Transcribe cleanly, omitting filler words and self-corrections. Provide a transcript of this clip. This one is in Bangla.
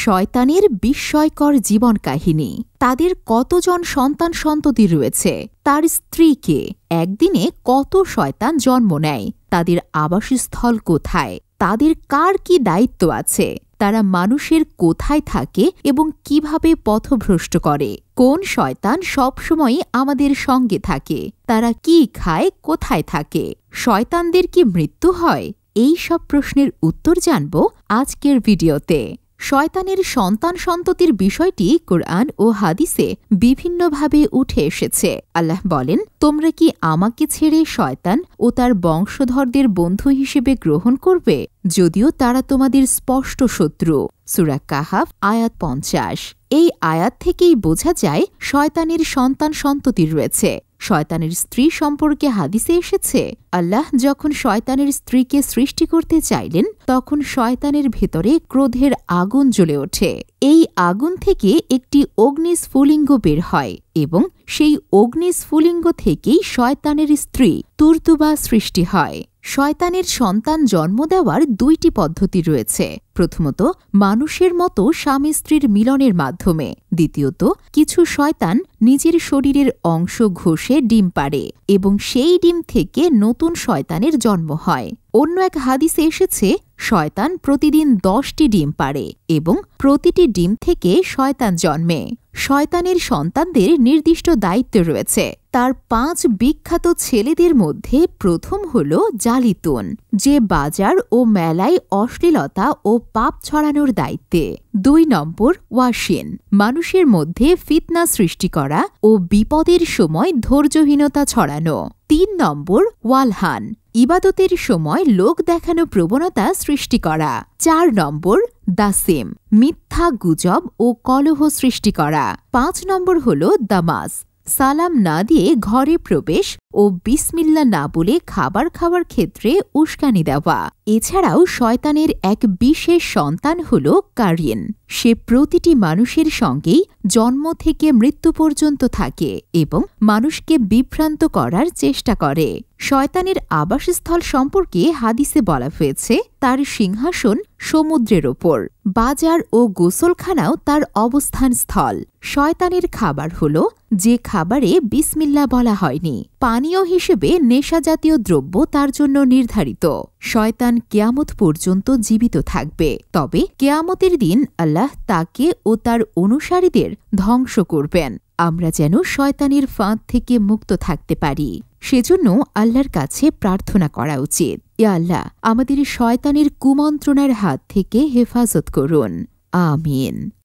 শয়তানের বিস্ময়কর জীবন কাহিনী। তাদের কতজন সন্তান সন্ততি রয়েছে, তার স্ত্রীকে, একদিনে কত শয়তান জন্ম নেয়, তাদের আবাসস্থল কোথায়, তাদের কার কি দায়িত্ব আছে, তারা মানুষের কোথায় থাকে এবং কিভাবে পথভ্রষ্ট করে, কোন শয়তান সবসময় আমাদের সঙ্গে থাকে, তারা কি খায়, কোথায় থাকে, শয়তানদের কি মৃত্যু হয়? এই সব প্রশ্নের উত্তর জানব আজকের ভিডিওতে। শয়তানের সন্তান সন্ততির বিষয়টি কোরআন ও হাদিসে বিভিন্নভাবে উঠে এসেছে। আল্লাহ বলেন, তোমরা কি আমাকে ছেড়ে শয়তান ও তার বংশধরদের বন্ধু হিসেবে গ্রহণ করবে, যদিও তারা তোমাদের স্পষ্ট শত্রু। সূরা কাহাফ আয়াত 50। এই আয়াত থেকেই বোঝা যায় শয়তানের সন্তান সন্ততি রয়েছে। শয়তানের স্ত্রী সম্পর্কে হাদিসে এসেছে, আল্লাহ যখন শয়তানের স্ত্রীকে সৃষ্টি করতে চাইলেন, তখন শয়তানের ভেতরে ক্রোধের আগুন জ্বলে ওঠে। এই আগুন থেকে একটি অগ্নিস্ফুলিঙ্গ বের হয় এবং সেই অগ্নিস্ফুলিঙ্গ থেকেই শয়তানের স্ত্রী তুর্তুবা সৃষ্টি হয়। শয়তানের সন্তান জন্ম দেওয়ার দুইটি পদ্ধতি রয়েছে। প্রথমত, মানুষের মতো স্বামী স্ত্রীর মিলনের মাধ্যমে। দ্বিতীয়ত, কিছু শয়তান নিজের শরীরের অংশ ঘষে ডিম পাড়ে এবং সেই ডিম থেকে নতুন শয়তানের জন্ম হয়। অন্য এক হাদিসে এসেছে, শয়তান প্রতিদিন 10টি ডিম পাড়ে এবং প্রতিটি ডিম থেকে শয়তান জন্মে। শয়তানের সন্তানদের নির্দিষ্ট দায়িত্ব রয়েছে। তার 5 বিখ্যাত ছেলেদের মধ্যে প্রথম হল জালিতুন, যে বাজার ও মেলায় অশ্লীলতা ও পাপ ছড়ানোর দায়িত্বে। 2 নম্বর ওয়াসিন, মানুষের মধ্যে ফিতনা সৃষ্টি করা ও বিপদের সময় ধৈর্যহীনতা ছড়ানো। 3 নম্বর ওয়ালহান, ইবাদতের সময় লোক দেখানো প্রবণতা সৃষ্টি করা। 4 নম্বর দাসিম, মিথ্যা গুজব ও কলহ সৃষ্টি করা। 5 নম্বর হল দামাস, সালাম না দিয়ে ঘরে প্রবেশ ও বিসমিল্লাহ না বলে খাবার খাওয়ার ক্ষেত্রে উস্কানি দেওয়া। এছাড়াও শয়তানের এক বিশেষ সন্তান হল কারিন। সে প্রতিটি মানুষের সঙ্গেই জন্ম থেকে মৃত্যু পর্যন্ত থাকে এবং মানুষকে বিভ্রান্ত করার চেষ্টা করে। শয়তানের আবাসস্থল সম্পর্কে হাদিসে বলা হয়েছে, তার সিংহাসন সমুদ্রের ওপর, বাজার ও গোসলখানাও তার অবস্থান স্থল। শয়তানের খাবার হল যে খাবারে বিসমিল্লাহ বলা হয়নি। পানীয় হিসেবে নেশাজাতীয় দ্রব্য তার জন্য নির্ধারিত। শয়তান কিয়ামত পর্যন্ত জীবিত থাকবে, তবে কিয়ামতের দিন আল্লাহ তাকে ও তার অনুসারীদের ধ্বংস করবেন। আমরা যেন শয়তানের ফাঁদ থেকে মুক্ত থাকতে পারি, সেজন্য আল্লাহর কাছে প্রার্থনা করা উচিত। ইয়া আল্লাহ, আমাদের শয়তানের কুমন্ত্রণার হাত থেকে হেফাজত করুন। আমিন।